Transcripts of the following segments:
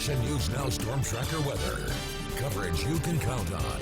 Action News Now Storm Tracker weather. Coverage you can count on.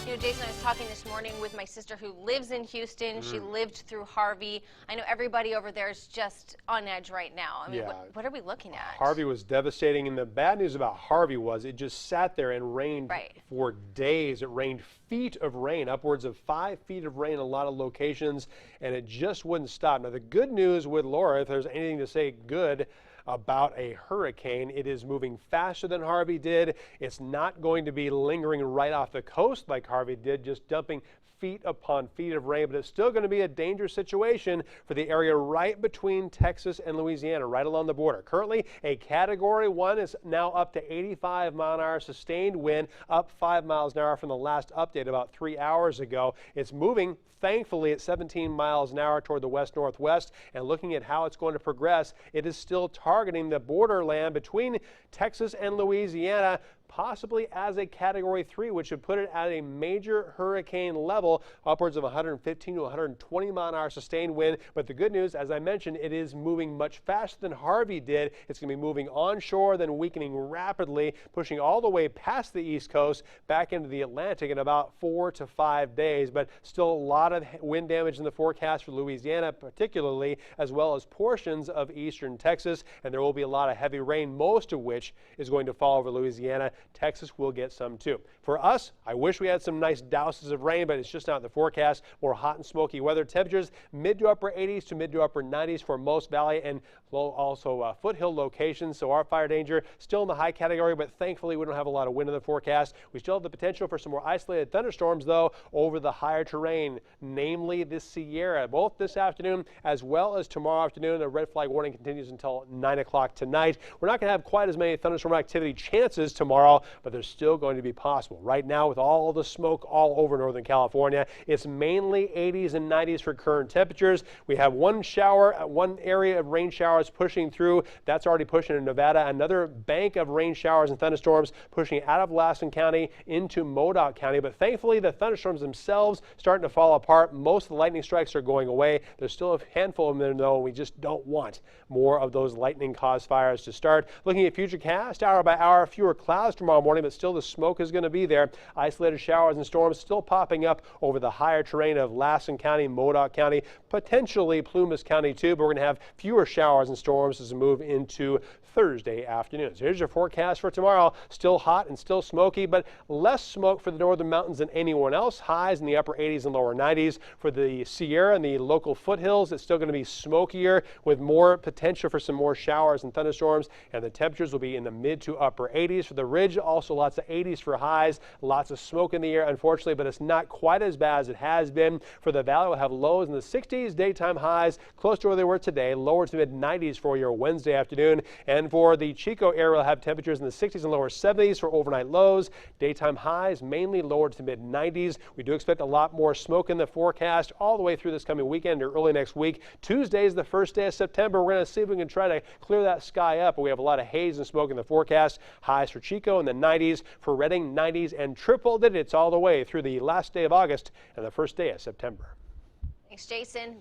You know, Jason, I was talking this morning with my sister who lives in Houston. She lived through Harvey. I know everybody over there is just on edge right now. I mean, what are we looking at? Harvey was devastating, and the bad news about Harvey was it just sat there and rained for days. It rained feet of rain, upwards of 5 feet of rain in a lot of locations, and it just wouldn't stop. Now, the good news with Laura, if there's anything to say good about a hurricane, it is moving faster than Harvey did. It's not going to be lingering right off the coast like Harvey did, just dumping feet upon feet of rain, but it's still going to be a dangerous situation for the area right between Texas and Louisiana, right along the border. Currently, a Category 1 is now up to 85-mile-an-hour sustained wind, up 5 miles an hour from the last update about 3 hours ago. It's moving, thankfully, at 17 miles an hour toward the west-northwest, and looking at how it's going to progress, it is still targeting the borderland between Texas and Louisiana, possibly as a Category 3, which would put it at a major hurricane level, upwards of 115 to 120 mile an hour sustained wind. But the good news, as I mentioned, it is moving much faster than Harvey did. It's going to be moving onshore, then weakening rapidly, pushing all the way past the East Coast back into the Atlantic in about 4 to 5 days. But still a lot of wind damage in the forecast for Louisiana, particularly, as well as portions of eastern Texas. And there will be a lot of heavy rain, most of which is going to fall over Louisiana. Texas will get some too. For us, I wish we had some nice douses of rain, but it's just not in the forecast. More hot and smoky weather. Temperatures mid to upper 80s to mid to upper 90s for most valley and also foothill locations. So our fire danger still in the high category, but thankfully we don't have a lot of wind in the forecast. We still have the potential for some more isolated thunderstorms, though, over the higher terrain, namely the Sierra, both this afternoon as well as tomorrow afternoon. The red flag warning continues until 9 o'clock tonight. We're not going to have quite as many thunderstorm activity chances tomorrow, but they're still going to be possible. Right now, with all the smoke all over Northern California, it's mainly 80s and 90s for current temperatures. We have one area of rain showers pushing through. That's already pushing in Nevada. Another bank of rain showers and thunderstorms pushing out of Lassen County into Modoc County. But thankfully, the thunderstorms themselves starting to fall apart. Most of the lightning strikes are going away. There's still a handful of them, though. We just don't want more of those lightning-caused fires to start. Looking at FUTURECAST, hour by hour, fewer clouds tomorrow morning, but still the smoke is going to be there. Isolated showers and storms still popping up over the higher terrain of Lassen County, Modoc County, potentially Plumas County too, but we're going to have fewer showers and storms as we move into Thursday afternoon. So here's your forecast for tomorrow. Still hot and still smoky, but less smoke for the northern mountains than anyone else. Highs in the upper 80s and lower 90s. For the Sierra and the local foothills, it's still going to be smokier with more potential for some more showers and thunderstorms, and the temperatures will be in the mid to upper 80s. For the ridge, also lots of 80s for highs. Lots of smoke in the air, unfortunately, but it's not quite as bad as it has been. For the valley, we'll have lows in the 60s, daytime highs close to where they were today, lower to mid 90s for your Wednesday afternoon. And for the Chico area, we'll have temperatures in the 60s and lower 70s for overnight lows. Daytime highs mainly lower to mid 90s. We do expect a lot more smoke in the forecast all the way through this coming weekend or early next week. Tuesday is the first day of September. We're going to see if we can try to clear that sky up. But we have a lot of haze and smoke in the forecast. Highs for Chico in the 90s, for Redding 90s, and triple digits all the way through the last day of August and the first day of September. Thanks, Jason.